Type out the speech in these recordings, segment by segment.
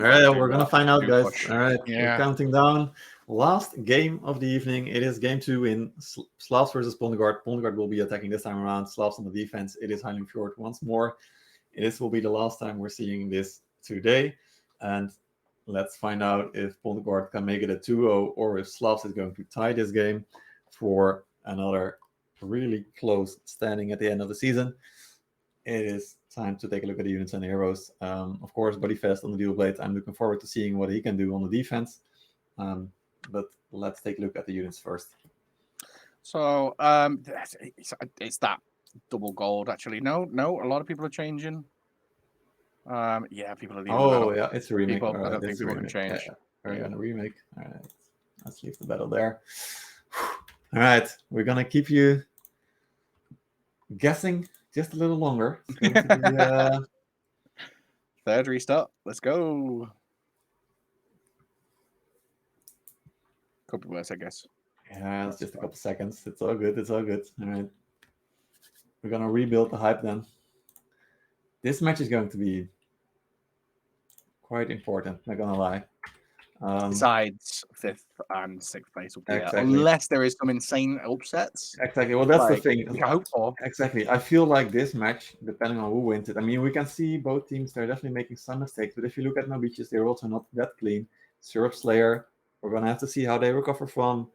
All right, do we're gonna find out, do guys. push. All right, we're Yeah. counting down. Last game of the evening. It is game 2 in Slavs versus Pondegard. Pondegard will be attacking this time around. Slavs on the defense. It is Heilung Fjord once more. This will be the last time we're seeing this today. And let's find out if Pondegard can make it a 2-0 or if Slavs is going to tie this game for another really close standing at the end of the season. It is time to take a look at the units and the heroes. Of course, Bodyfest on the Dual Blade. I'm looking forward to seeing what he can do on the defense. But let's take a look at the units first. So it's that double gold actually. No, a lot of people are changing. Yeah, people are leaving. Oh yeah, it's a remake. People, All right, I don't think it's a people can remake. change. Yeah, we're gonna remake. All right, let's leave the battle there. All right, we're gonna keep you guessing just a little longer. It's going to be, Third restart. Let's go. Could be worse, I guess. yeah, it's just a couple seconds. It's all good. It's all good. All right, we're gonna rebuild the hype then. This match is going to be quite important. Not gonna lie. Decides 5th and 6th place will be there, Exactly. unless there is some insane upsets. Exactly. Well, that's the thing. Which I hope for. Exactly. I feel like this match, depending on who wins it, I mean, we can see both teams, they're definitely making some mistakes, but if you look at Nobiches, they're also not that clean. Syrup Slayer, we're going to have to see how they recover from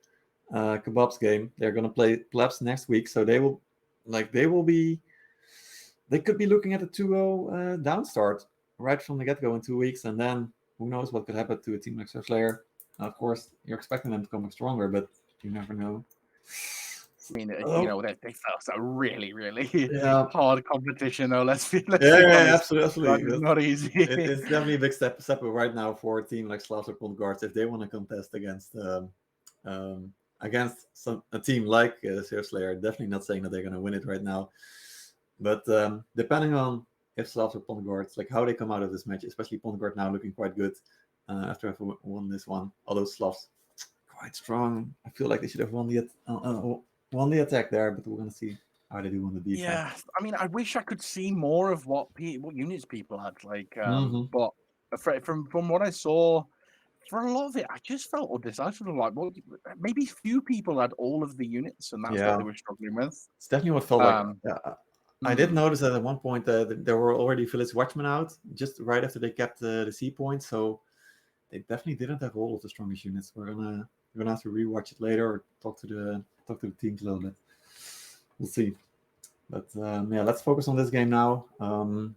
Kebab's game. They're going to play Plebs next week, so they could be looking at a 2-0 down start right from the get-go in 2 weeks, and then who knows what could happen to a team like Syrup Slayer. Of course, you're expecting them to come stronger, but you never know. I mean, they felt a really, really Yeah. hard competition, though. Let's be Yeah, honest. absolutely. That's not easy. It's definitely a big step right now for a team like Slavs or Pondegard if they want to contest against a team like Syrup Slayer. Definitely not saying that they're going to win it right now, but depending on if Slavs or Pondegard, like how they come out of this match, especially Pondegard now looking quite good after having won this one. Although Slavs quite strong, I feel like they should have won the attack there, but we're going to see how they do on the defense. Yeah, I mean, I wish I could see more of what units people had. But from what I saw, for a lot of it, I just felt undecisive. Like, well, maybe few people had all of the units, and that's what they were struggling with. It's definitely what felt like. I did notice that at one point there were already Village Watchmen out just right after they kept the C point, so they definitely didn't have all of the strongest units. We're gonna have to rewatch it later or talk to the teams a little bit. We'll see. But let's focus on this game now. All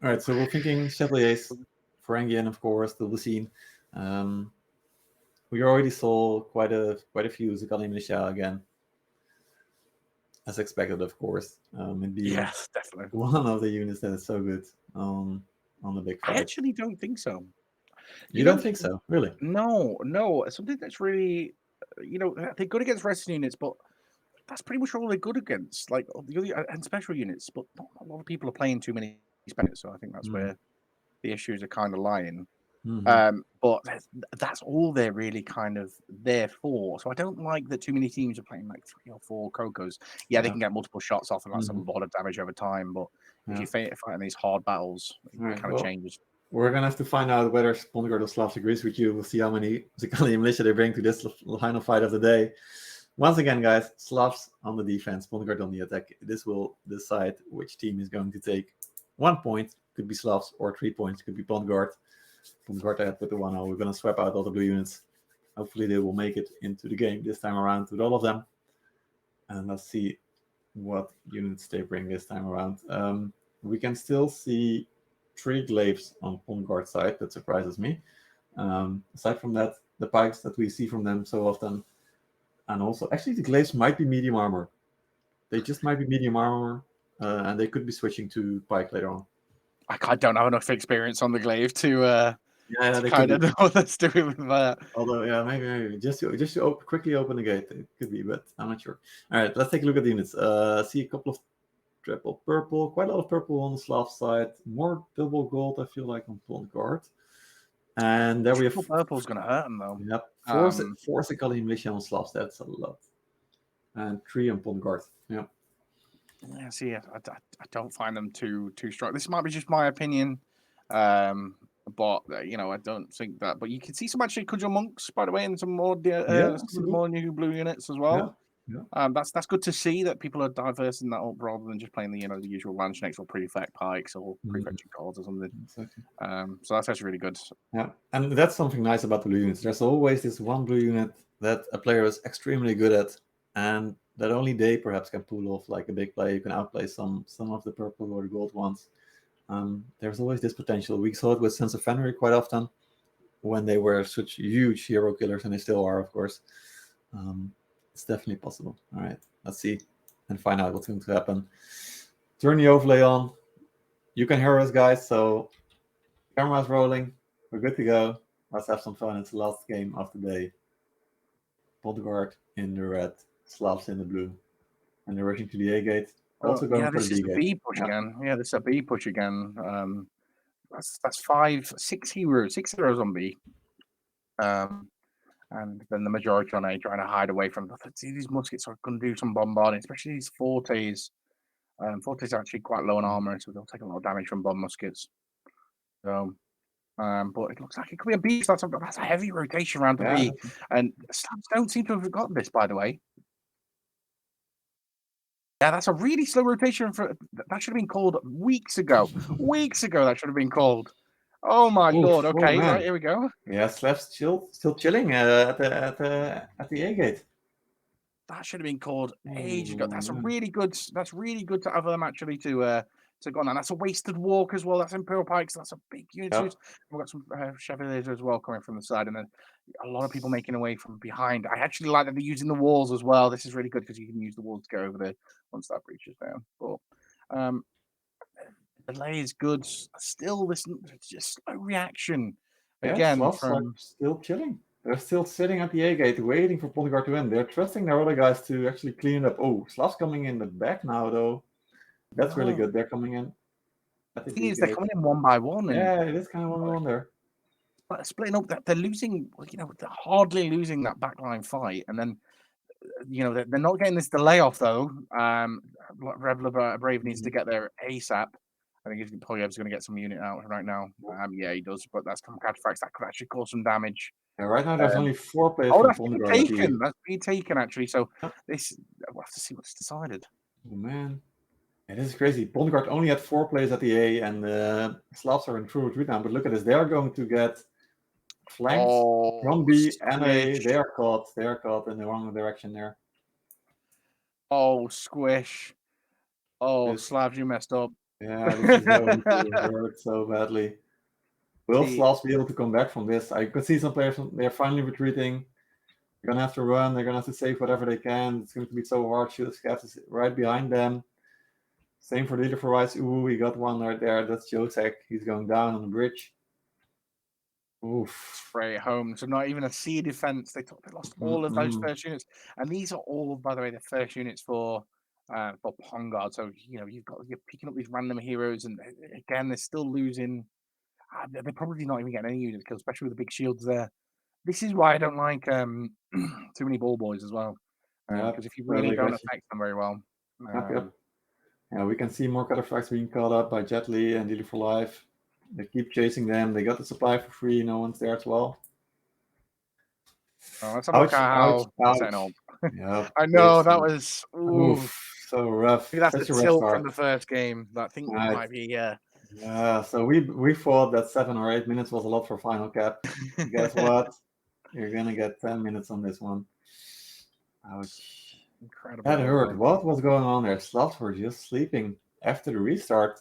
right, so we're thinking Chevaliers, Ferengian, of course, the Lucine. We already saw quite a few Zakali Militia again, as expected, of course. Yes, definitely one of the units that is so good on the big fight. I actually don't think so. You don't think so, really? No. Something that's really, they're good against rescue units, but that's pretty much all they're good against. Like the other and special units, but not a lot of people are playing too many specters, so I think that's where the issues are kind of lying. But that's all they're really kind of there for. So I don't like that too many teams are playing like 3 or 4 Cocos. Yeah, they can get multiple shots off and that's a lot of damage over time. But if you fight in these hard battles, it kind of changes. We're gonna have to find out whether Pondegard or Slavs agrees with you. We'll see how many Zakali militia they bring to this final fight of the day. Once again, guys, Slavs on the defense, Pondegard on the attack. This will decide which team is going to take 1 point. Could be Slavs, or 3 points. Could be Pondegard. Pondegard ahead with the 1-0. We're going to swap out all the blue units. Hopefully they will make it into the game this time around with all of them. And let's see what units they bring this time around. We can still see 3 glaives on Pondegard's side. That surprises me. Aside from that, the pikes that we see from them so often. And also, actually, the glaives might be medium armor. They just might be medium armor, and they could be switching to pike later on. I don't have enough experience on the glaive to kind of know what let's do with that. Although, maybe just to quickly open the gate, it could be, but I'm not sure. All right, let's take a look at the units. See a couple of triple purple, quite a lot of purple on the Slav side, more double gold. I feel like on Pondegard. And there we have purple's going to hurt them though. Yep, 4 Zakali militia on Slavs. That's a lot. And 3 on Pondegard. Yeah. Yeah, see, I don't find them too strong. This might be just my opinion. But I don't think that. But you can see some actually Cudgel monks, by the way, and some more Yeah, some of the more new blue units as well. yeah, yeah. That's good to see that people are diversing that up rather than just playing the the usual Landsknechts or Prefect Pikes or Prefect Guards or something. Exactly. So that's actually really good. Yeah, and that's something nice about the blue units. There's always this one blue unit that a player is extremely good at, and that only they perhaps can pull off like a big play. You can outplay some of the purple or the gold ones. There's always this potential. We saw it with Sons of Fenrir quite often when they were such huge hero killers, and they still are, of course. It's definitely possible. All right, let's see and find out what's going to happen. Turn the overlay on. You can hear us, guys, so camera's rolling. We're good to go. Let's have some fun. It's the last game of the day. Podguard in the red, Slavs in the blue. And they're rushing to the A gate. Also going Yeah, for this the is B a gate. B push again. Yeah, this is a B push again. That's 6 heroes on B. And then the majority on A trying to hide away from. See, these muskets are going to do some bombarding, especially these Fortes. Fortes are actually quite low on armor, so they'll take a lot of damage from bomb muskets. So, but it looks like it could be a B. That's a heavy rotation around the B. And Slavs don't seem to have forgotten this, by the way. Yeah, that's a really slow rotation. That should have been called weeks ago. Weeks ago, that should have been called. Oh my lord! Okay, right, here we go. Yeah, Slavs still chilling at the A gate. That should have been called ages ago. That's really good. That's really good to have them actually to go on. And that's a wasted walk as well. That's Imperial Pikes. That's a big unit. Yep. We've got some Chevaliers as well coming from the side, and then a lot of people making away from behind. I actually like that they're using the walls as well. This is really good because you can use the walls to go over there once that breach is down. But the delay is good. Still, this just slow reaction again from still chilling. They're still sitting at the A gate waiting for Podguard to win. They're trusting their other guys to actually clean it up. Oh, Slavs coming in the back now, though. That's really good. They're coming in. The thing is, they're coming in one by one. Yeah, it is kind of 1-1 there. But splitting up, they're losing, they're hardly losing that backline fight. And then, they're not getting this delay off, though. Revler Brave needs to get there ASAP. I think Polyev's going to get some unit out right now. Yeah, he does, but that's some cataphracts that could actually cause some damage. Yeah, right now there's only 4 players. That's been taken. That's been taken, actually. So we'll have to see what's decided. Oh, man. Yeah, this is crazy. Podguard only had 4 players at the A, and Slavs are in true retreat now. But look at this. They are going to get flanked from B and A. They are caught. They are caught in the wrong direction there. Oh, squish. Oh, Slavs, you messed up. Yeah, this is going to hurt so badly. Will Slavs be able to come back from this? I could see some players, they're finally retreating. They're going to have to run. They're going to have to save whatever they can. It's going to be so hard. Scavs is right behind them. Same for Leader for Rice. Ooh, we got one right there. That's Josek. He's going down on the bridge. Oof. Straight home. So not even a sea defense. They lost all of those first units. And these are all, by the way, the first units for Pongard. So, you're picking up these random heroes. And again, they're still losing. They're probably not even getting any units killed, especially with the big shields there. This is why I don't like too many ball boys as well. Because if you really don't affect them very well. Yeah, we can see more cataphracts being caught up by Jet Li and Dealer for Life. They keep chasing them. They got the supply for free. No one's there as well. Oh, let's have a look at how yeah, I know that was so rough. Maybe that's the tilt from the first game. I think that might be Yeah, so we thought that 7 or 8 minutes was a lot for final cap. Guess what? You're gonna get 10 minutes on this one. Ouch. Incredible. That hurt. What was going on there? Slavs were just sleeping after the restart.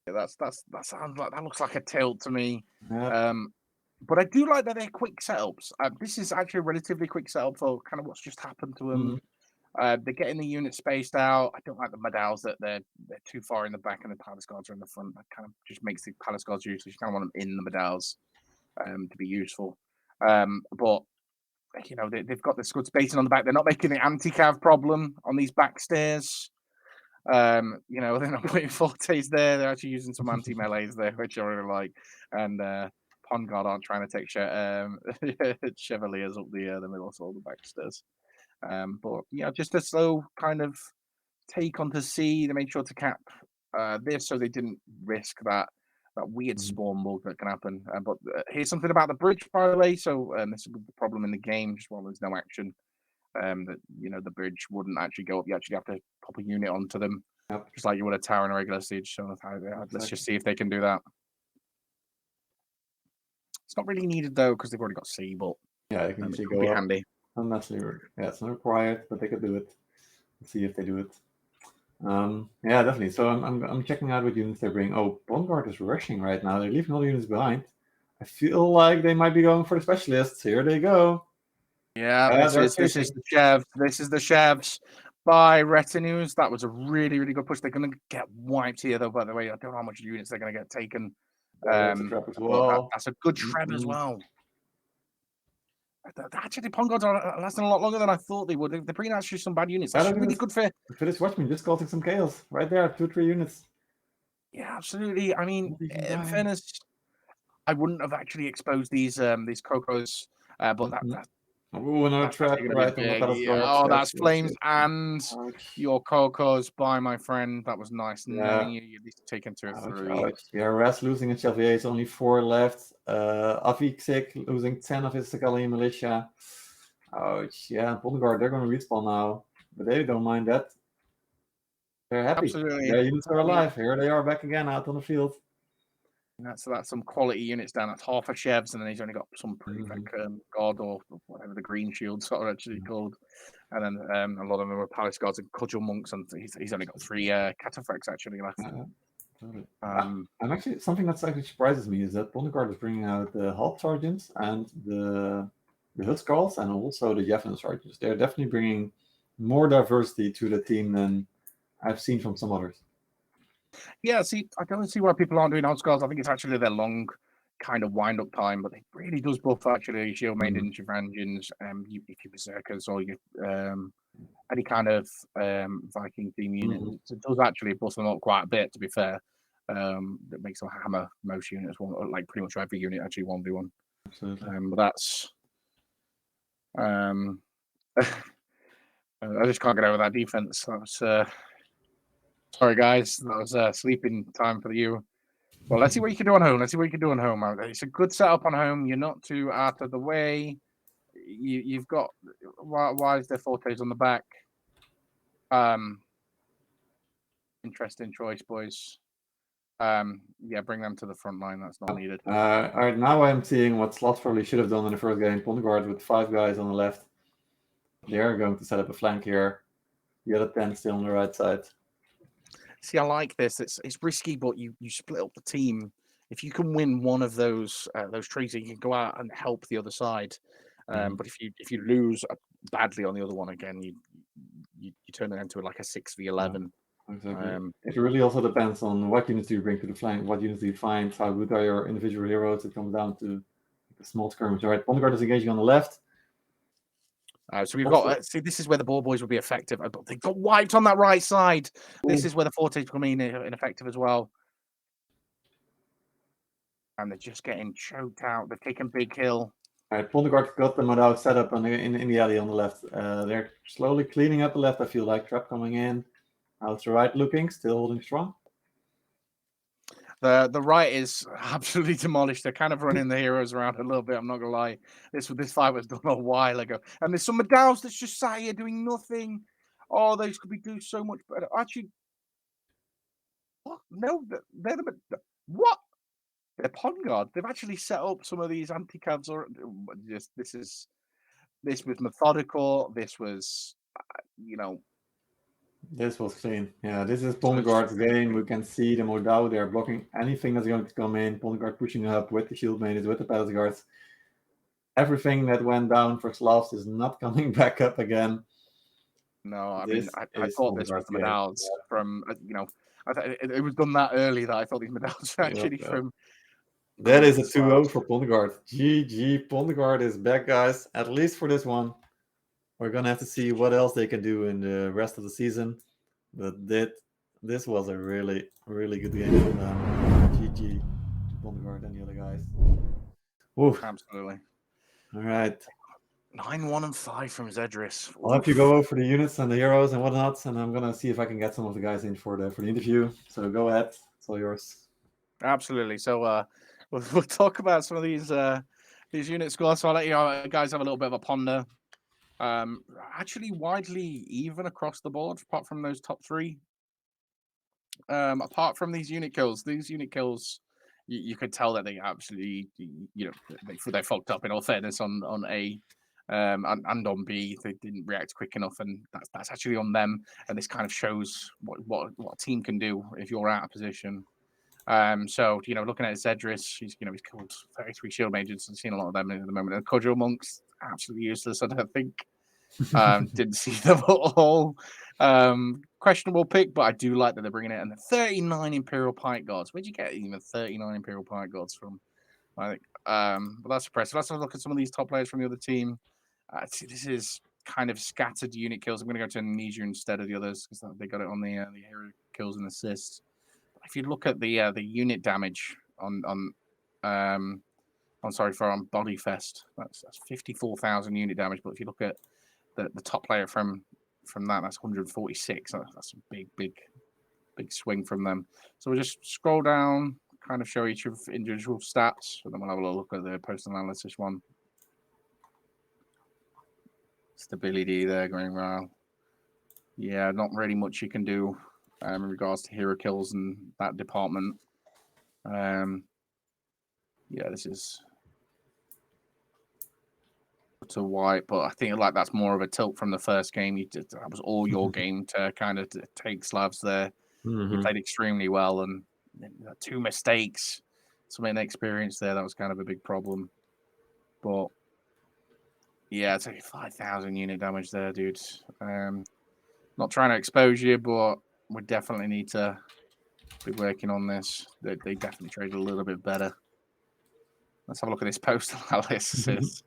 Yeah, that sounds like that looks like a tilt to me. Yeah. But I do like that they're quick setups. This is actually a relatively quick setup for kind of what's just happened to them. They're getting the unit spaced out. I don't like the Medals that they're too far in the back and the Palace Guards are in the front. That kind of just makes the Palace Guards useless. You kind of want them in the Medals to be useful. But they've got this good spacing on the back. They're not making the anti-cav problem on these back stairs. They're not putting Fortes there. They're actually using some anti-melees there, which I really like. And Pongard aren't trying to take Chevaliers up the middle of all the back stairs. But just a slow kind of take onto C. They made sure to cap this so they didn't risk that weird Mhm. spawn bug that can happen. But here's something about the bridge, by the way. So this is the problem in the game, just while there's no action. That the bridge wouldn't actually go up. You actually have to pop a unit onto them, Yep. just like you would a tower in a regular siege. So let's just see if they can do that. It's not really needed though because they've already got C, but Yeah, they can it usually could go be up. handy. Not necessarily. Yeah, it's not required, but they could do it. Let's see if they do it. Yeah, definitely. So I'm checking out what units they bring. Oh, Bondguard is rushing right now. They're leaving all the units behind. I feel like they might be going for the specialists. Here they go. Yeah, They're this is chasing. the Chev. This is the Chevs by Retinues. That was a really, really good push. They're going to get wiped here, though, by the way. I don't know how much units they're going to get taken. There's a trap as But well. that's a good Treb as Mhm. well. Actually, the Pongods are lasting a lot longer than I thought they would. They're bringing actually some bad units. That's really good for... The Finnish Watchman just causing some chaos. Right there, 2-3 units. Yeah, absolutely. I mean, Not even in dying. fairness, I wouldn't have actually exposed these Cocos, but Mhm. Oh, another that's trap actually going to right be on the big. palace Yeah. guards. Oh, Yes, that's yes, flames yes. and Ouch. your Cocos by my friend. That was nice knowing Yeah. you. You're at least taken 2 or Ouch, 3. ouch. Yeah, Ras losing in Chevalier is only 4 left. Aviksik losing 10 of his Sakali militia. Ouch. Yeah, Bondguard, they're going to respawn now. But they don't mind that. They're happy. Absolutely. Their units are I mean, alive. Here they are back again out on the field. that's some quality units down. That's half a Chevs, and then he's only got some pretty Mhm. God or whatever the green shields are actually called. And then a lot of them are Palace Guards and Cudgel Monks, and he's only got 3 Cataphracts actually left. Totally. Um, I'm actually something that's actually surprises me is that Bondguard is bringing out the Halp Sergeants and the Hutskulls and also the Yevon Sergeants. They're definitely bringing more diversity to the team than I've seen from some others. Yeah, see, I don't see why people aren't doing Outscars. I think it's actually their long kind of wind up time, but it really does buff actually shield maidens, your engines, if you berserkers or your any kind of Viking team unit. It does actually buff them up quite a bit, to be fair. That makes them hammer most units, like pretty much every unit actually 1v1. Absolutely. But that's I just can't get over that defense. That was sorry guys, that was sleeping time for you. Well, let's see what you can do on home. Let's see what you can do on home. It's a good setup on home. You're not too out of the way. You've got why is there Fortes on the back? Interesting choice, boys. Yeah, bring them to the front line. That's not needed. All right, now I'm seeing what Slots probably should have done in the first game. Bondguard with 5 guys on the left. They're going to set up a flank here. The other 10 still on the right side. See, I like this. It's risky, but you split up the team. If you can win one of those trees, you can go out and help the other side. But if you lose badly on the other one again, you turn it into like a 6v11. Exactly. It really also depends on what units do you bring to the flank, what units do you find, how good are your individual heroes. It comes down to the small skirmish. All right, Bondguard is engaging on the left. So we've got see. This is where the ball boys will be effective. They got wiped on that right side. This is where the Fortes become ineffective as well. And they're just getting choked out. They're taking Big Hill. All right, Bondguard got them without setup in the alley on the left. They're slowly cleaning up the left. I feel like trap coming in. Out to right, looking still holding strong. The right is absolutely demolished. They're kind of running the heroes around a little bit. I'm not gonna lie. This fight was done a while ago, and there's some Medals that's just sat here doing nothing. Oh, those could be doing so much better. Actually, what? No, they're the what? They're Pond Guard. They've actually set up some of these anti-cavs. Or just this was methodical. This was, This was clean. Yeah, this is Bondguard's game. We can see the Modao. They're blocking anything that's going to come in. Bondguard pushing up with the shield maidens, with the palace guards. Everything that went down for Slavs is not coming back up again. No, I mean, I thought this was the Medals from, it was done that early that I thought these Medals were actually from. That is a 2-0 for Bondguard. GG, Bondguard is back, guys. At least for this one. We're going to have to see what else they can do in the rest of the season. But this was a really, really good game from them. GG, Bondguard and the other guys. Ooh. Absolutely. All right. 9-1 and 5 from Zedris. I'll have you go over the units and the heroes and whatnot, and I'm gonna see if I can get some of the guys in for the interview. So go ahead, it's all yours. Absolutely. So we'll talk about some of these unit scores. So I'll let you guys have a little bit of a ponder. Actually, widely even across the board, apart from those top three. Apart from these unit kills, you could tell that they absolutely, they fucked up. In all fairness, on A, and on B, they didn't react quick enough, and that's actually on them. And this kind of shows what a team can do if you're out of position. So looking at Zedris, he's killed 33 shield mages. I've seen a lot of them at the moment. And Cudgel monks, absolutely useless. I don't think. Didn't see them at all. Questionable pick, but I do like that they're bringing it. And the 39 Imperial Pike Guards. Where'd you get even 39 Imperial Pike Guards from? I think. But that's impressive. Let's have a look at some of these top players from the other team. This is kind of scattered unit kills. I'm going to go to Amnesia instead of the others because they got it on the hero kills and assists. If you look at the unit damage on Body Fest, that's 54,000 unit damage. But if you look at the top player from that, that's 146. That's a big swing from them. So we'll just scroll down, kind of show each of individual stats, and then we'll have a look at the post analysis one. Stability there going well. Yeah, not really much you can do in regards to hero kills and that department. Yeah, this is to white, but I think that's more of a tilt from the first game. That was all your game to kind of take Slavs there. Mm-hmm. You played extremely well, and 2 mistakes, some inexperience there. That was kind of a big problem. But yeah, it's like 5,000 unit damage there, dude. Not trying to expose you, but we definitely need to be working on this. They definitely traded a little bit better. Let's have a look at this post analysis.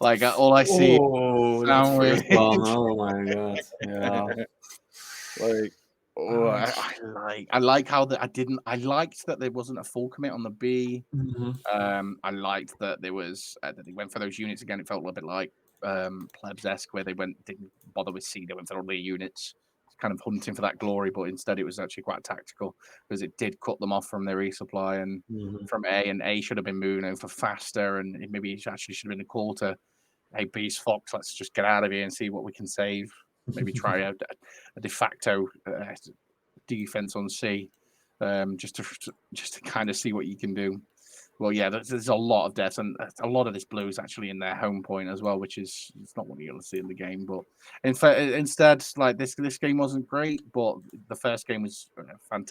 Like all I see. Oh, that first bomb! Oh my god! Yeah. I like how that I liked that there wasn't a full commit on the B. Mm-hmm. I liked that there was that they went for those units again. It felt a little bit like Plebs-esque, where didn't bother with C. They went for all their units, kind of hunting for that glory, but instead it was actually quite tactical because it did cut them off from their resupply and from A. And A should have been moving over faster, and maybe it actually should have been a call to, hey, Beast Fox, let's just get out of here and see what we can save. Maybe try a de facto defense on C, just to kind of see what you can do. Well, yeah, there's a lot of deaths, and a lot of this blue is actually in their home point as well, which is it's not what you're going to see in the game. But instead, like this game wasn't great, but the first game was fantastic.